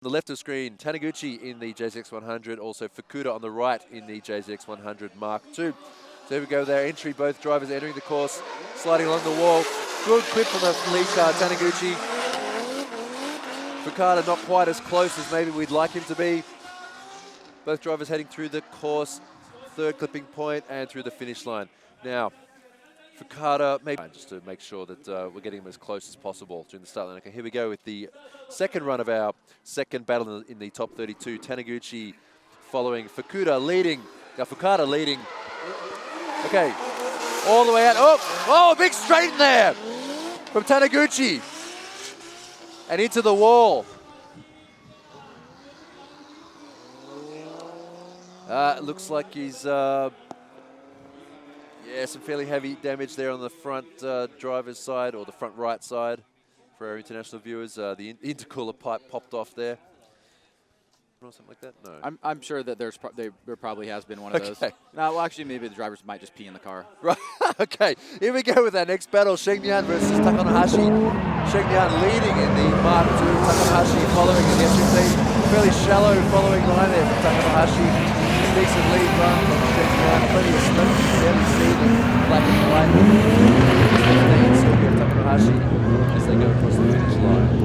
On the left of screen, Taniguchi in the JZX100, also Fukuda on the right in the JZX100 Mark II. So here we go with our entry, both drivers entering the course, sliding along the wall. Good clip from the lead car, Taniguchi. Fukuda not quite as close as maybe we'd like him to be. Both drivers heading through the course, third clipping point and through the finish line. Now, Fukuda, maybe just to make sure that we're getting him as close as possible during the start line. Okay, here we go with the second run of our second battle in the top 32. Taniguchi following Fukuda leading. Now Fukuda leading. Okay, all the way out. Oh, big straight in there from Taniguchi. And into the wall. Looks like he's... yeah, some fairly heavy damage there on the front driver's side, or the front right side for our international viewers. The intercooler pipe popped off there. Or something like that? No. I'm sure that there probably has been one of those. No, well, actually, maybe the drivers might just pee in the car. Right. Okay. Here we go with our next battle: Shenyang versus Takanahashi. Shenyang leading in the Mark II. Takanahashi following in the S15. Fairly shallow following line there from Takanahashi. Decent lead run from Shenyang. Plenty of smoke. Barely see the black and white. Still give Takanahashi as they go across the finish line.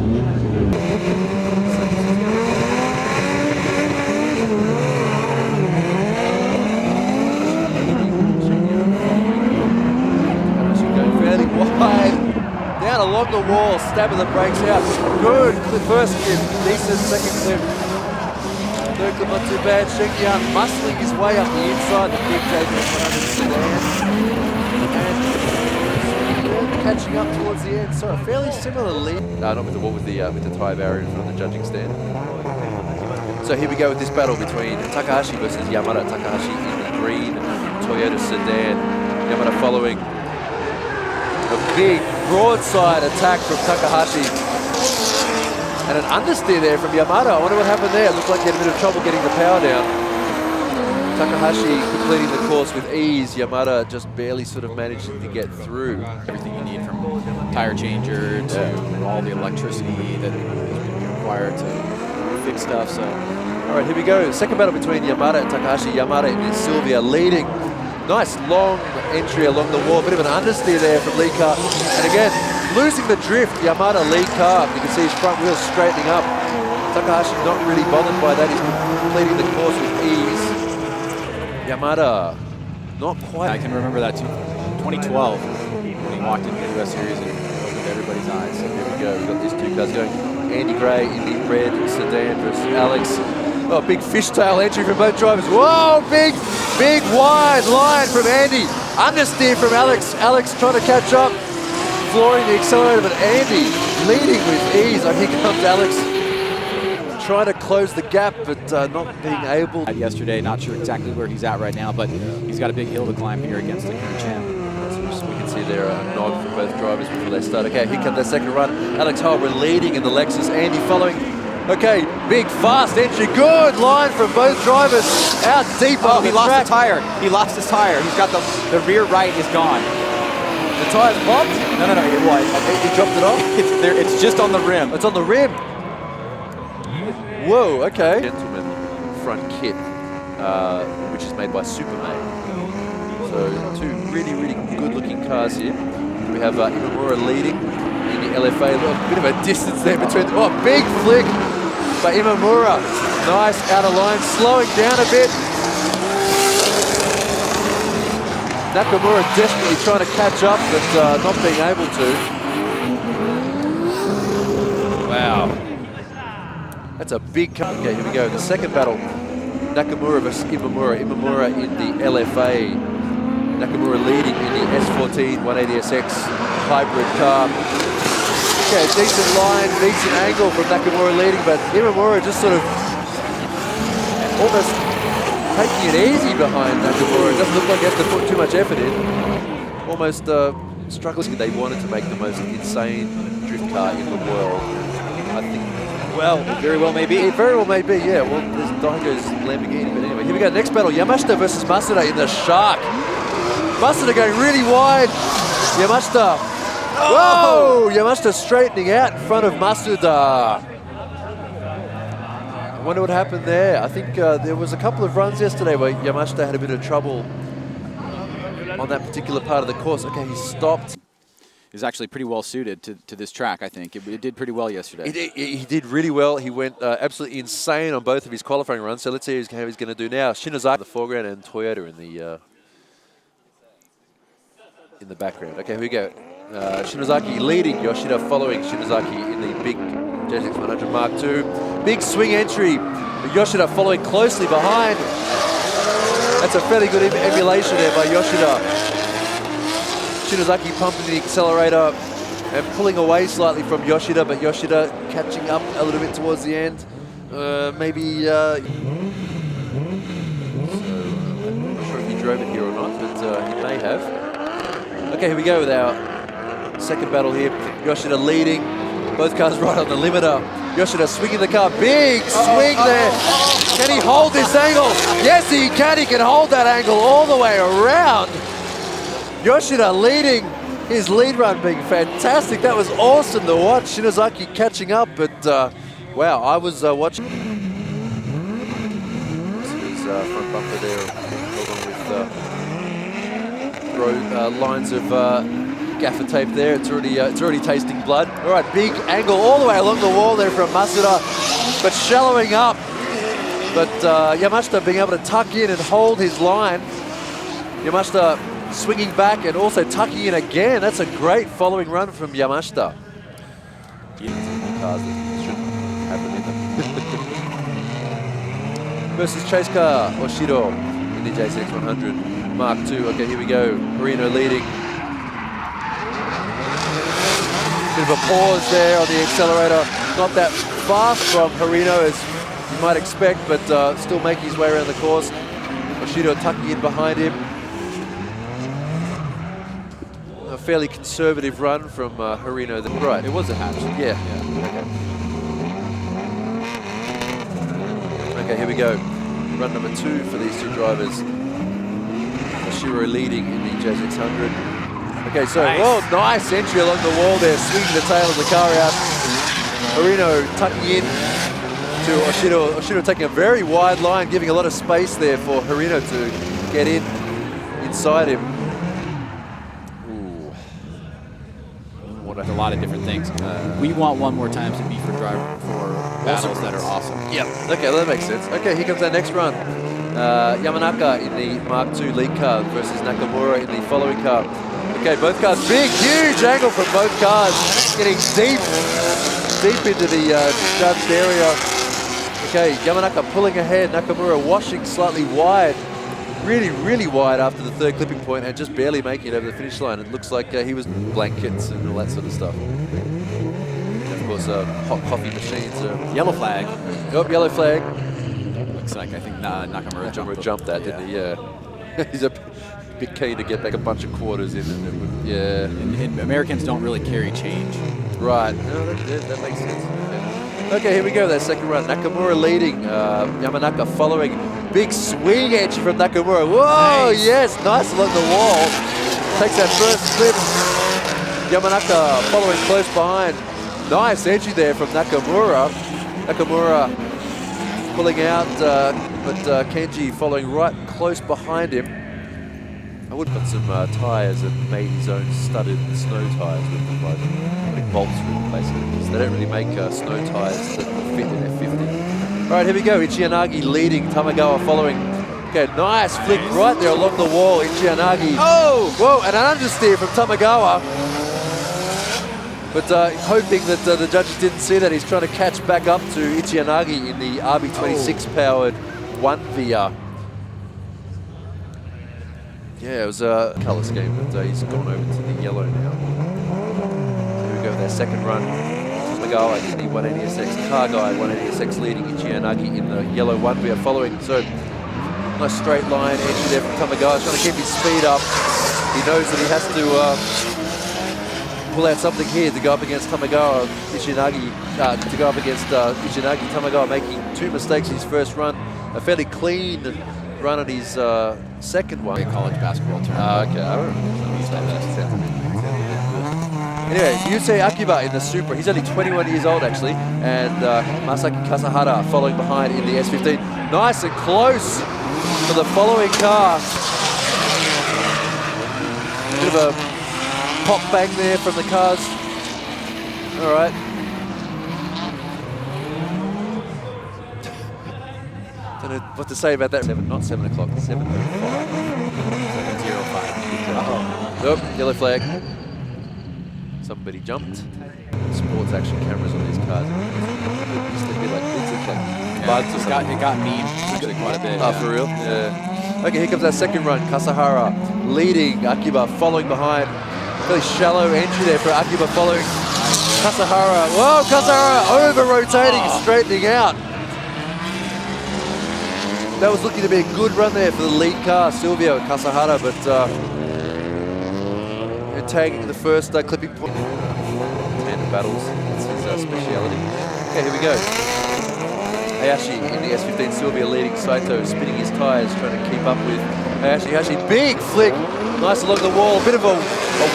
Fairly wide, down along the wall, stabbing the brakes out. Good, the first clip, decent second clip. Third clip not too bad. Shenyang muscling his way up the inside, the big JZX100 sedan. And catching up towards the end. So a fairly similar lead. No, not with the tyre barrier in front of the judging stand. So here we go with this battle between Takahashi versus Yamada. Takahashi in the green Toyota sedan. Yamada following. A big broadside attack from Takahashi. And an understeer there from Yamada. I wonder what happened there. It looked like he had a bit of trouble getting the power down. Takahashi completing the course with ease. Yamada just barely sort of managed to get through. Everything you need from tire changer to all the electricity that is required to fix stuff. So, all right, here we go. Second battle between Yamada and Takahashi. Yamada and Sylvia leading. Nice long entry along the wall. Bit of an understeer there from lead car. And again, losing the drift, Yamada lead car. You can see his front wheels straightening up. Takahashi not really bothered by that. He's completing the course with ease. Yamada, not quite. I can remember that too. 2012, when he walked into the US Series and opened everybody's eyes. So here we go. We've got these two cars going. Andy Gray in the red sedan versus Alex. Oh, big fishtail entry from both drivers. Whoa, big wide line from Andy. Understeer from Alex. Alex trying to catch up, flooring the accelerator, but Andy leading with ease. Here comes Alex trying to close the gap, but not being able. Yesterday, not sure exactly where he's at right now, but he's got a big hill to climb here against the current champ. So we can see there a nod from both drivers before they start. Okay, here comes their second run. Alex Holbrook leading in the Lexus. Andy following. Okay, big fast entry, good line from both drivers, out deep on the track. He lost the tire. He lost his tire. He's got the rear right is gone. The tire's popped? No, it was. He dropped it off? It's there. It's just on the rim. It's on the rim. Whoa, okay. Gentleman front kit, which is made by Supermate. So two really good looking cars here. We have Imamura leading in the LFA. A bit of a distance there between them. Oh, big flick by Imamura. Nice out of line, slowing down a bit. Nakamura desperately trying to catch up, but not being able to. Wow. That's a big cut. Okay, here we go. The second battle. Nakamura versus Imamura. Imamura in the LFA. Nakamura leading in the S14 180SX hybrid car. Okay, decent line, decent angle from Nakamura leading, but Imamura just sort of almost taking it easy behind Nakamura. It doesn't look like he has to put too much effort in. Almost struggling. They wanted to make the most insane drift car in the world. I think. Well, it very well may be. It very well may be, yeah. Well, there's Daigo's Lamborghini, but anyway. Here we go, next battle. Yamashita versus Masuda in the Shark. Masuda going really wide. Yamashita. Whoa! Yamashita straightening out in front of Masuda. wonder what happened there. I think there was a couple of runs yesterday where Yamashita had a bit of trouble on that particular part of the course. Okay, he stopped. Is actually pretty well suited to this track, I think. It did pretty well yesterday. He did really well. He went absolutely insane on both of his qualifying runs. So let's see how he's going to do now. Shinozaki in the foreground and Toyota in the background. Okay, here we go. Shinozaki leading, Yoshida following Shinozaki in the big JSX 100 Mark II. Big swing entry. Yoshida following closely behind. That's a fairly good emulation there by Yoshida. Shinozaki pumping the accelerator and pulling away slightly from Yoshida, but Yoshida catching up a little bit towards the end. Maybe, so, I'm not sure if he drove it here or not, but he may have. Okay, here we go with our second battle here. Yoshida leading, both cars right on the limiter. Yoshida swinging the car, big swing there. Can he hold this angle? Yes, he can. He can hold that angle all the way around. Yoshida leading, his lead run being fantastic. That was awesome to watch. Shinozaki catching up, but wow, I was watching. This is front bumper there, along with lines of gaffer tape there. It's already tasting blood. All right, big angle all the way along the wall there from Masuda, but shallowing up. But Yamashita being able to tuck in and hold his line. Yamashita swinging back and also tucking in again. That's a great following run from Yamashita. Cars that shouldn't have them in them. Versus chase car, Oshido in the JSX 100 Mark II. Okay, here we go. Harino leading. Bit of a pause there on the accelerator. Not that fast from Harino as you might expect, but still making his way around the course. Oshido tucking in behind him. A fairly conservative run from Harino. Right, It was a hatch. yeah. Okay, here we go. Run number 2 for these two drivers. Oshiro leading in the JSX 100. Okay, so, nice entry along the wall there, swinging the tail of the car out. Harino tucking in to Oshido. Oshido taking a very wide line, giving a lot of space there for Harino to get inside him. A lot of different things. We want one more time to be for battles that are awesome. Yep. Okay, well, that makes sense. Okay, here comes our next run. Yamanaka in the Mark II lead car versus Nakamura in the following car. Okay, both cars, big, huge angle from both cars, getting deep into the judged area. Okay, Yamanaka pulling ahead, Nakamura washing slightly wide. Really, really wide after the third clipping point and just barely making it over the finish line. It looks like he was blankets and all that sort of stuff. And of course, hot coffee machines. Yellow flag. Oh, yellow flag. Looks like I think Nakamura jumped that, didn't he? Yeah. He's a bit keen to get back a bunch of quarters in. And And Americans don't really carry change. Right. No, that makes sense. Okay, here we go. That second run. Nakamura leading. Yamanaka following. Big swing entry from Nakamura. Whoa, nice. Yes, nice along the wall. Takes that first slip. Yamanaka following close behind. Nice entry there from Nakamura. Nakamura pulling out, but Kenji following right close behind him. I would put some tyres and made his own studded snow tyres with them, like putting bolts through them basically. Because they don't really make snow tyres that fit in F50. All right, here we go. Ichiyanagi leading, Tamagawa following. Okay, nice flick right there along the wall. Ichiyanagi. Oh! Whoa, and an understeer from Tamagawa. But hoping that the judges didn't see that. He's trying to catch back up to Ichiyanagi in the RB26 powered 1VR. Yeah, it was a colour scheme, but he's gone over to the yellow now. So here we go with our second run. Tamagawa in the 180SX, Car Guy 180SX leading Ichiyanagi in the yellow 1VR following. So nice straight line entry there from Tamagawa, trying to keep his speed up. He knows that he has to pull out something here to go up against Tamagawa. Tamagawa making 2 mistakes in his first run. A fairly clean run on his second one. A college basketball tournament. Okay. I don't know. Anyway, Yusei Akiba in the Supra. He's only 21 years old, actually. And Masaki Kasahara following behind in the S15. Nice and close for the following car. Bit of a pop bang there from the cars. All right. Don't know what to say about that. Not 7 o'clock, 7:05. 7:05. Oh, yellow flag. Somebody jumped. Sports action cameras on these cars. Used to be like bugs or something. It got memed actually quite a bit. Oh, for real? Yeah. Okay, here comes that second run. Kasahara leading, Akiba following behind. Really shallow entry there for Akiba following Kasahara. Whoa, Kasahara over-rotating, straightening out. That was looking to be a good run there for the lead car, Silvio Kasahara, but tagging the first clipping point. Tandem battles, that's his speciality. Okay, here we go. Hayashi in the S15, Silvio leading, Saito spinning his tyres, trying to keep up with Hayashi. Hayashi, big flick, nice along the wall, a bit of a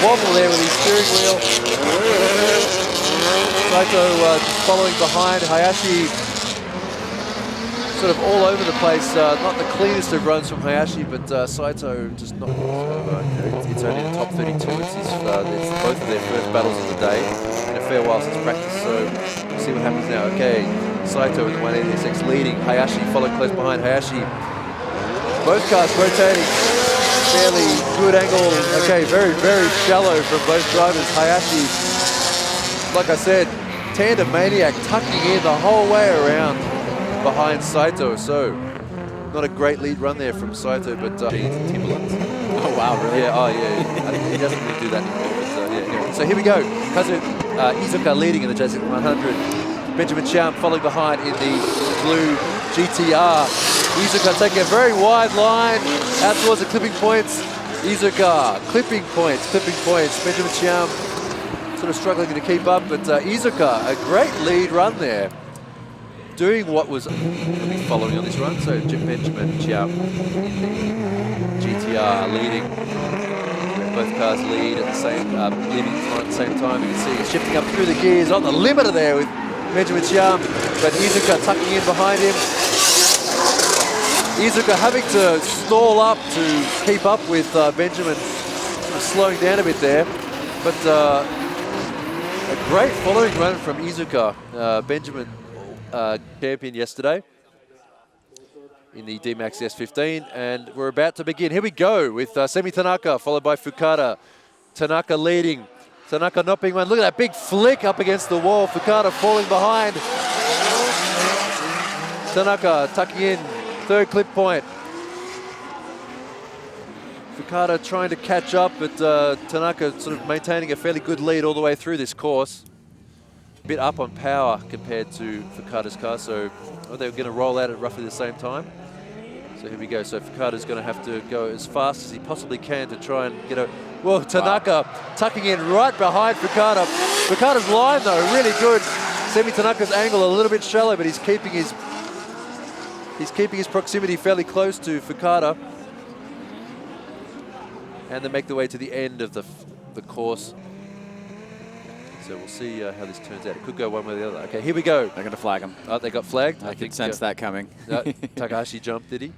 wobble there with his steering wheel. Saito following behind, Hayashi sort of all over the place. Not the cleanest of runs from Hayashi, but Saito just not. It's only the top 32. It's both of their first battles of the day in a fair while since practice. So we'll see what happens now. Okay, Saito in the 180SX leading. Hayashi following close behind. Hayashi. Both cars rotating. Fairly good angle. Okay, very, very shallow from both drivers. Hayashi, like I said, tandem maniac tucking in the whole way around behind Saito, so not a great lead run there from Saito, but Timberlands. Oh wow, really? Yeah, he doesn't really do that anymore, but anyway. So here we go, Kazu Iizuka leading in the JZ100, Benjamin Chiam following behind in the blue GTR. Iizuka taking a very wide line out towards the clipping points. Iizuka, clipping points, Benjamin Chiam sort of struggling to keep up, but Iizuka, a great lead run there. Doing what was following on this run, so Benjamin Chiam in the GTR leading. Both cars lead at the same, leading at the same time. You can see it's shifting up through the gears on the limiter there with Benjamin Chiam, but Iizuka tucking in behind him. Iizuka having to stall up to keep up with Benjamin, sort of slowing down a bit there, but a great following run from Iizuka. Benjamin champion yesterday in the D-Max S15, and we're about to begin. Here we go with Semi Tanaka followed by Fukada. Tanaka leading. Tanaka not being one. Look at that big flick up against the wall. Fukada falling behind. Tanaka tucking in, third clip point. Fukada trying to catch up, but Tanaka sort of maintaining a fairly good lead all the way through this course. A bit up on power compared to Fukada's car, so they're going to roll out at roughly the same time. So here we go. So Fukada's going to have to go as fast as he possibly can to try and get a... Whoa, Tanaka tucking in right behind Fukada. Fukada's line, though, really good. Semi Tanaka's angle a little bit shallow, but he's keeping his proximity fairly close to Fukada. And they make their way to the end of the course. So we'll see how this turns out. It could go one way or the other. Okay, here we go. They're going to flag him. Oh, they got flagged? I could sense that coming. Takahashi jumped, did he?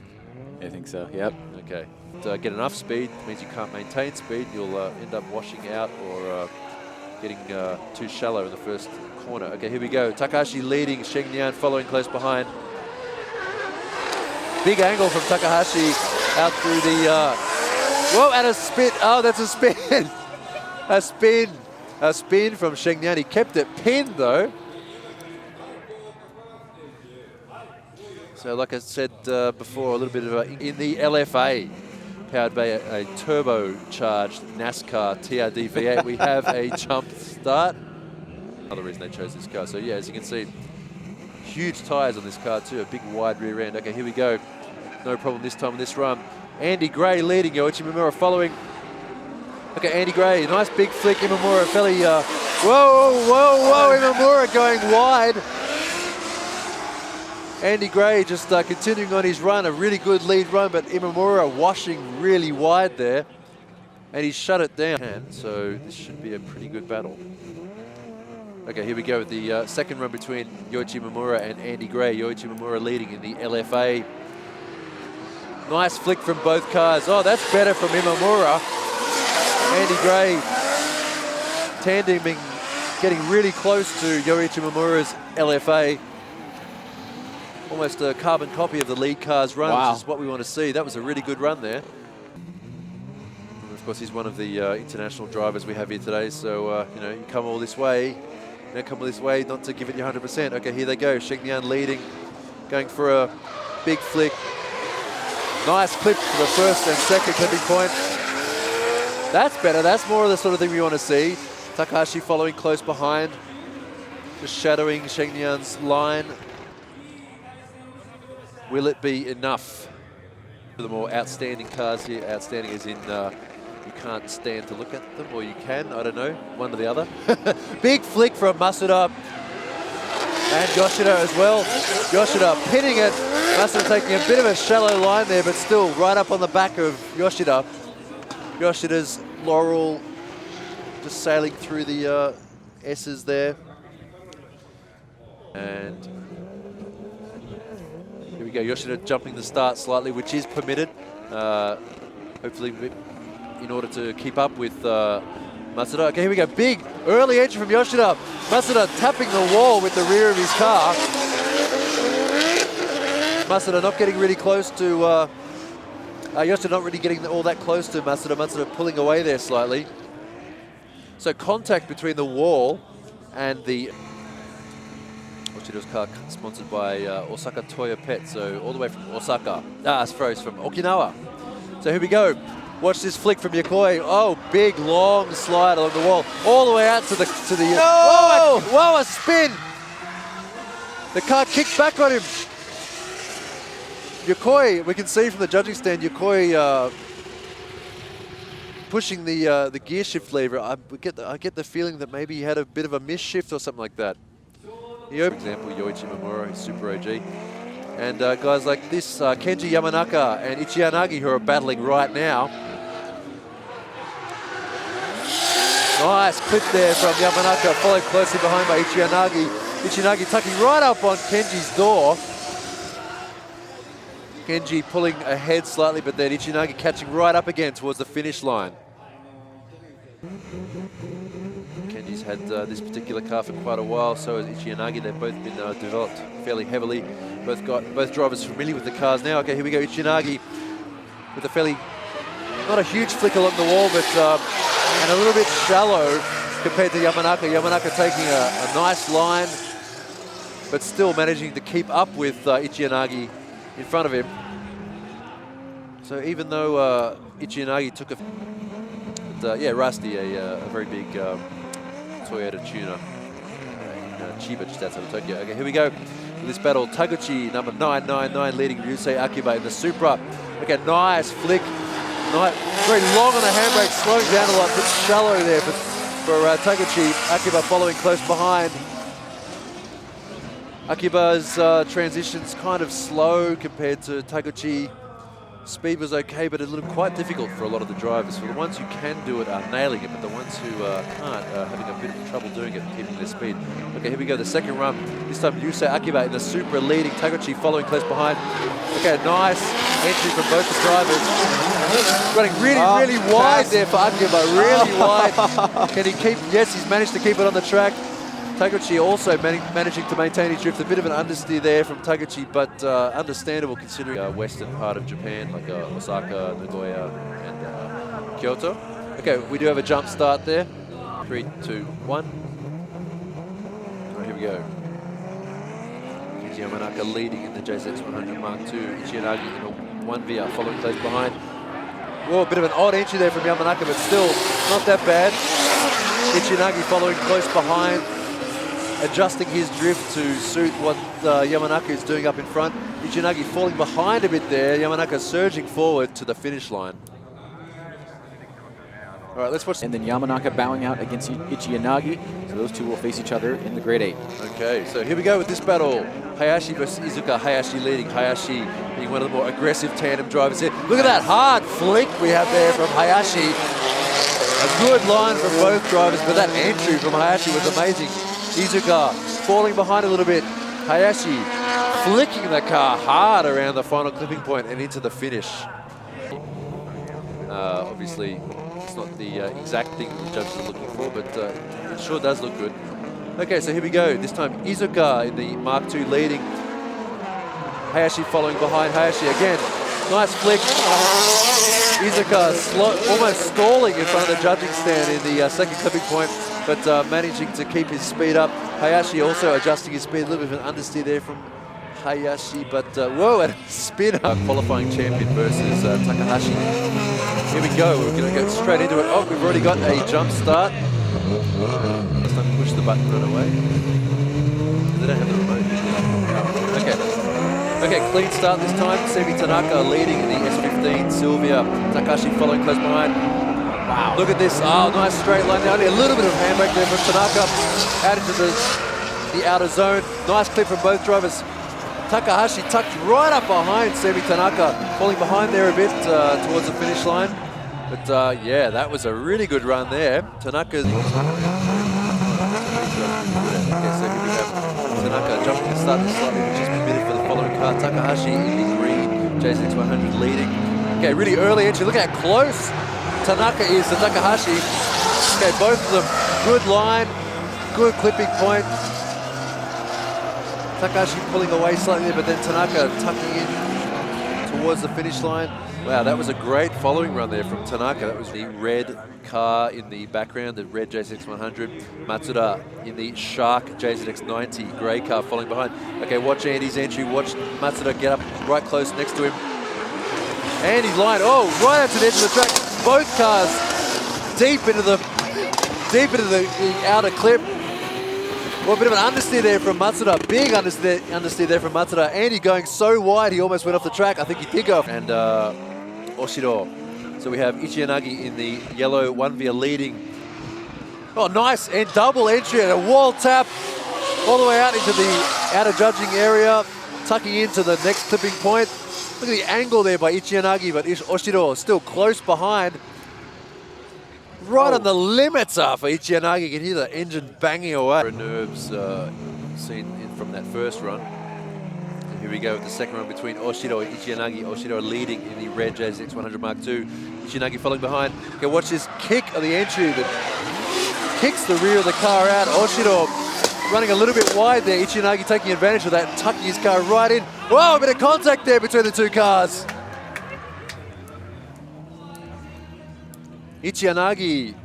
I think so, yep. Okay. To get enough speed means you can't maintain speed. You'll end up washing out or getting too shallow in the first corner. Okay, here we go. Takahashi leading, Shenyang following close behind. Big angle from Takahashi out through the... whoa, and a spin. Oh, that's a spin. A spin from Shenyang. He kept it pinned, though. So, like I said before, a little bit of in the LFA, powered by a turbocharged NASCAR TRD V8, we have a jump start. Another reason they chose this car. So, yeah, as you can see, huge tyres on this car, too. A big, wide rear end. Okay, here we go. No problem this time in this run. Andy Gray leading, Yoichi Imamura following. Okay, Andy Gray, nice big flick. Imamura fairly, whoa, Imamura going wide. Andy Gray just continuing on his run, a really good lead run, but Imamura washing really wide there. And he's shut it down, so this should be a pretty good battle. Okay, here we go with the second run between Yoichi Imamura and Andy Gray. Yoichi Imamura leading in the LFA. Nice flick from both cars. Oh, that's better from Imamura. Andy Gray tandeming, getting really close to Yoichi Imamura's LFA. Almost a carbon copy of the lead car's run, wow, which is what we want to see. That was a really good run there. And of course, he's one of the international drivers we have here today. So, you know, you come all this way, not to give it your 100%. Okay, here they go. Shenknian leading, going for a big flick. Nice clip for the first and second clipping point. That's better. That's more of the sort of thing we want to see. Takahashi following close behind, just shadowing Shenknian's line. Will it be enough for the more outstanding cars here? Outstanding as in you can't stand to look at them, or you can, I don't know, one or the other. Big flick from Masuda and Yoshida as well. Yoshida pinning it. Masuda taking a bit of a shallow line there, but still right up on the back of Yoshida. Yoshida's Laurel just sailing through the S's there. And here we go, Yoshida jumping the start slightly, which is permitted. Hopefully in order to keep up with Masuda. Okay, here we go, big early entry from Yoshida. Masuda tapping the wall with the rear of his car. Masuda not getting really close to, Yoshida not really getting all that close to Masuda. Masuda pulling away there slightly. So contact between the wall and the Yoshida's car, sponsored by Osaka Toyo Pet, so all the way from Osaka. From Okinawa. So here we go. Watch this flick from Yokoi. Oh, big long slide along the wall, all the way out to the. No! Whoa, a spin! The car kicked back on him. Yokoi, we can see from the judging stand, Yokoi pushing the gear shift lever. I get the feeling that maybe he had a bit of a misshift or something like that. For example, Yoichi Imamura, he's super OG. And guys like this, Kenji Yamanaka and Ichiyanagi, who are battling right now. Nice clip there from Yamanaka, followed closely behind by Ichiyanagi. Ichiyanagi tucking right up on Kenji's door. Kenji pulling ahead slightly, but then Ichiyanagi catching right up again towards the finish line. Kenji's had this particular car for quite a while, so has Ichiyanagi. They've both been developed fairly heavily. Both drivers familiar with the cars now. Okay, here we go, Ichiyanagi with a fairly, not a huge flick along the wall, but and a little bit shallow compared to Yamanaka. Yamanaka taking a nice line, but still managing to keep up with Ichiyanagi in front of him. So even though Ichiyanagi took Rusty, a very big Toyota tuner in Chiba, just outside of Tokyo. Okay, here we go with this battle. Taguchi, number 999, leading Ryusei Akiba in the Supra. Okay, nice flick. Very long on the handbrake, slowing down a lot, but shallow there for Taguchi. Akiba following close behind. Akiba's transitions kind of slow compared to Taguchi. Speed was okay, but a little quite difficult for a lot of the drivers. For the ones who can do it are nailing it, but the ones who can't are having a bit of trouble doing it and keeping their speed. Okay, here we go, the second run. This time Ryusei Akiba in the Supra leading, Taguchi following close behind. Okay, nice entry from both the drivers. Running really wide there for Akiba, really wide. Can he keep, yes, he's managed to keep it on the track. Taguchi also managing to maintain his drift. A bit of an understeer there from Taguchi, but understandable considering western part of Japan, like Osaka, Nagoya, and Kyoto. Okay, we do have a jump start there. 3, 2, 1. Right, here we go. Kenji Yamanaka leading in the JZX100 Mark II. Ichiyanagi in a 1VR following close behind. Whoa, a bit of an odd entry there from Yamanaka, but still not that bad. Ichiyanagi following close behind, adjusting his drift to suit what Yamanaka is doing up in front. Ichiyanagi falling behind a bit there. Yamanaka surging forward to the finish line. All right, let's watch. And then Yamanaka bowing out against Ichiyanagi. So those two will face each other in the grade 8. Okay, so here we go with this battle. Hayashi versus Iizuka. Hayashi leading. Hayashi being one of the more aggressive tandem drivers here. Look at that hard flick we have there from Hayashi. A good line from both drivers, but that entry from Hayashi was amazing. Izuka falling behind a little bit. Hayashi flicking the car hard around the final clipping point and into the finish. Obviously, it's not the exact thing the judges are looking for, but it sure does look good. Okay, so here we go. This time Izuka in the Mark II leading. Hayashi following behind. Hayashi again. Nice flick. Izuka almost stalling in front of the judging stand in the second clipping point, but managing to keep his speed up. Hayashi also adjusting his speed. A little bit of an understeer there from Hayashi, but whoa, and a spin up. Qualifying champion versus Takahashi. Here we go. We're going to go straight into it. Oh, we've already got a jump start. Let's not push the button right away. They don't have the remote. Okay. Okay, clean start this time. Semi Tanaka leading in the S15. Sylvia Takahashi following close behind. Wow. Look at this. Oh, nice straight line down. A little bit of handbrake there from Tanaka. Out into the outer zone. Nice clip from both drivers. Takahashi tucked right up behind Semi Tanaka, falling behind there a bit towards the finish line. But yeah, that was a really good run there. Tanaka. Okay, so here we have Tanaka jumping the start slightly, which is permitted for the following car. Takahashi in the green, JZX 100 leading. Okay, really early entry. Look how close Tanaka is to Takahashi. Okay, both of them, good line, good clipping point. Takahashi pulling away slightly there, but then Tanaka tucking in towards the finish line. Wow, that was a great following run there from Tanaka. That was the red car in the background, the red JZX 100. Matsuda in the Shark JZX 90, grey car following behind. Okay, watch Andy's entry. Watch Matsuda get up right close next to him. Andy's line, oh, right up to the edge of the track. Both cars deep into the outer clip. Well, a bit of an understeer there from Matsuda. Big understeer there from Matsuda. Andy going so wide, he almost went off the track. I think he did go off. And Oshiro. So we have Ichiyanagi in the yellow 1v leading. Oh, nice and double entry and a wall tap all the way out into the outer judging area, tucking into the next clipping point. Look at the angle there by Ichiyanagi, but Oshiro still close behind. Right on the limits for Ichiyanagi. You can hear the engine banging away. Nerves seen from that first run. And here we go with the second run between Oshiro and Ichiyanagi. Oshiro leading in the red JZX 100 Mark II. Ichiyanagi following behind. Okay, watch this kick of the entry that kicks the rear of the car out. Oshiro running a little bit wide there. Ichiyanagi taking advantage of that and tucking his car right in. Whoa, a bit of contact there between the two cars. Ichiyanagi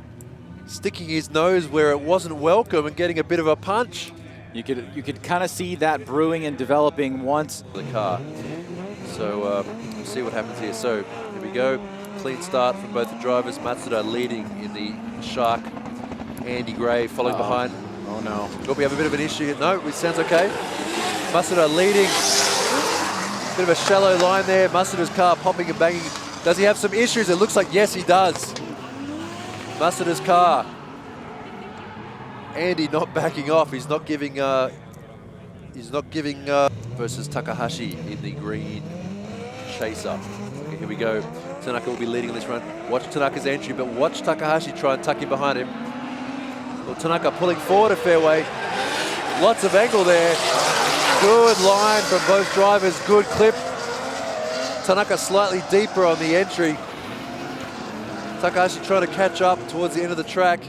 sticking his nose where it wasn't welcome and getting a bit of a punch. You could kind of see that brewing and developing once the car. So we'll see what happens here. So here we go. Clean start from both the drivers. Matsuda leading in the Shark. Andy Gray following behind. Oh no. Oh, we have a bit of an issue here. No, it sounds okay. Matsuda leading. Bit of a shallow line there. Matsuda's car popping and banging. Does he have some issues? It looks like yes, he does. Matsuda's car. Andy not backing off. He's not giving. Versus Takahashi in the green Chaser. Okay, here we go. Tanaka will be leading on this run. Watch Tanaka's entry, but watch Takahashi try and tuck in behind him. Well, Tanaka pulling forward a fair way. Lots of angle there. Good line from both drivers. Good clip. Tanaka slightly deeper on the entry. Takahashi trying to catch up towards the end of the track.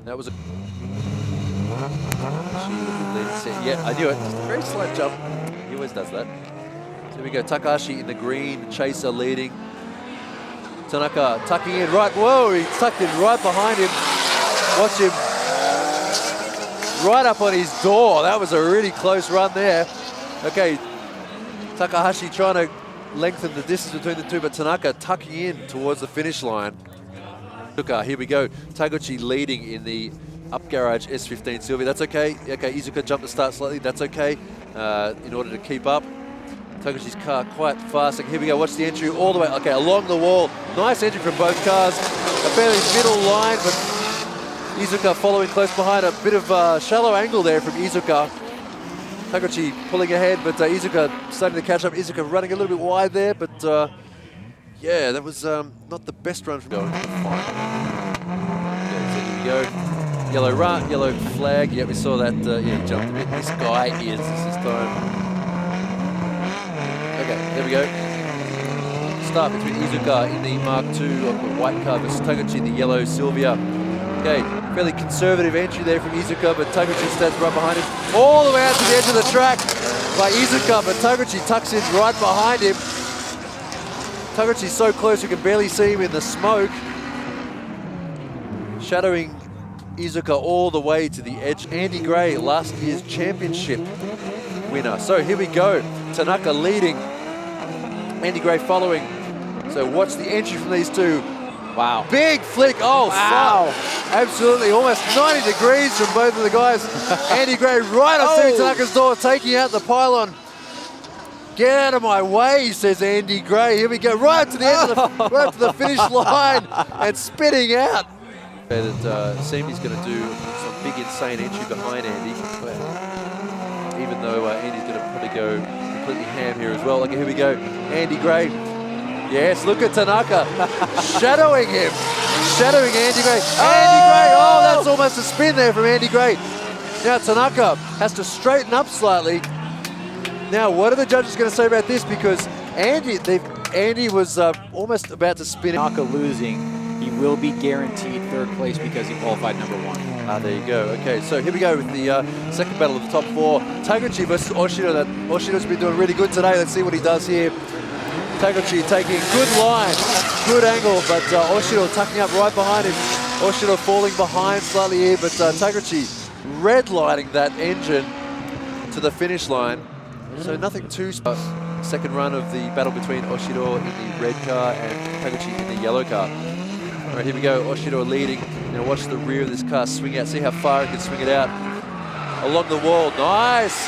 That was a... Yeah, I knew it. Just a very slight jump. He always does that. So here we go. Takahashi in the green, Chaser leading. Tanaka tucking in right. Whoa, he tucked in right behind him. Watch him. Right up on his door. That was a really close run there. Okay, Takahashi trying to lengthen the distance between the two, but Tanaka tucking in towards the finish line. Here we go. Taguchi leading in the up garage S15 Sylvia. That's okay. Okay, Izuka jumped the start slightly. That's okay in order to keep up. Taguchi's car quite fast. Here we go. Watch the entry all the way. Okay, along the wall. Nice entry from both cars. A fairly middle line, but Izuka following close behind. A bit of shallow angle there from Izuka. Taguchi pulling ahead, but Izuka starting to catch up. Izuka running a little bit wide there, but Yeah, that was not the best run from going to the final. Okay, so here we go. Yellow run, yellow flag. Yeah, we saw that. Yeah, he jumped a bit. This guy is this time. Okay, there we go. Start between Iizuka in the Mark II of the white car versus Taguchi in the yellow Sylvia. Okay, fairly conservative entry there from Iizuka, but Taguchi stands right behind him. All the way out to the edge of the track by Iizuka, but Taguchi tucks in right behind him. Taguchi's so close you can barely see him in the smoke. Shadowing Iizuka all the way to the edge. Andy Gray, last year's championship winner. So here we go. Tanaka leading, Andy Gray following. So watch the entry from these two. Wow. Big flick. Oh, wow. Absolutely. Almost 90 degrees from both of the guys. Andy Gray right on Semi Tanaka's door, taking out the pylon. Get out of my way, says Andy Gray. Here we go. Right up to the end of the, right up to the finish line and spitting out. That Semi's going to do some big, insane entry behind Andy. But even though Andy's going to probably go completely ham here as well. Okay, here we go. Andy Gray. Yes, look at Tanaka shadowing him. Shadowing Andy Gray. Andy Gray. Oh, that's almost a spin there from Andy Gray. Now Tanaka has to straighten up slightly. Now, what are the judges going to say about this? Because Andy was almost about to spin. Tanaka losing. He will be guaranteed third place because he qualified number 1. There you go. Okay, so here we go with the second battle of the top 4. Taguchi versus Oshido. Oshido's been doing really good today. Let's see what he does here. Taguchi taking good line, good angle, but Oshido tucking up right behind him. Oshido falling behind slightly here, but Taguchi redlining that engine to the finish line. So nothing too special. Second run of the battle between Oshido in the red car and Taguchi in the yellow car. All right, here we go. Oshido leading. Now watch the rear of this car swing out. See how far it can swing it out. Along the wall. Nice.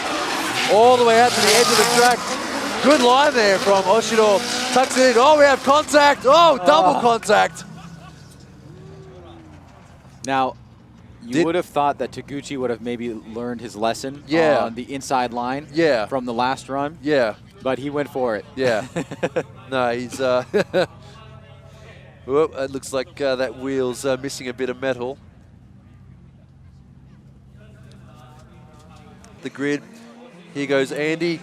All the way out to the edge of the track. Good line there from Oshido. Tucks it in. Oh, we have contact. Oh, double contact. Now, you would have thought that Taguchi would have maybe learned his lesson on the inside line from the last run. Yeah. But he went for it. Yeah. No, he's... Whoop, it looks like that wheel's missing a bit of metal. The grid. Here goes Andy,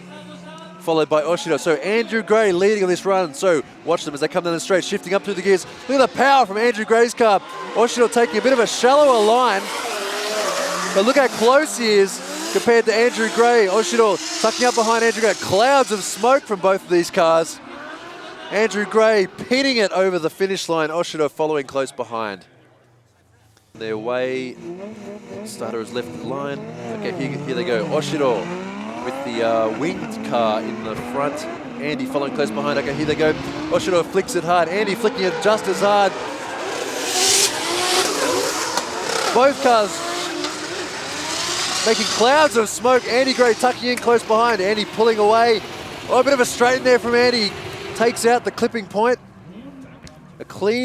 followed by Oshido. So Andrew Gray leading on this run. So watch them as they come down the straight, shifting up through the gears. Look at the power from Andrew Gray's car. Oshido taking a bit of a shallower line. But look how close he is compared to Andrew Gray. Oshido tucking up behind Andrew Gray. Clouds of smoke from both of these cars. Andrew Gray pinning it over the finish line. Oshido following close behind. Their way. Starter has left the line. Okay, here they go. Oshido with the winged car in the front. Andy following close behind. Okay, here they go. Oshido flicks it hard. Andy flicking it just as hard. Both cars making clouds of smoke. Andy Gray tucking in close behind. Andy pulling away. Oh, a bit of a straighten there from Andy. Takes out the clipping point. A clean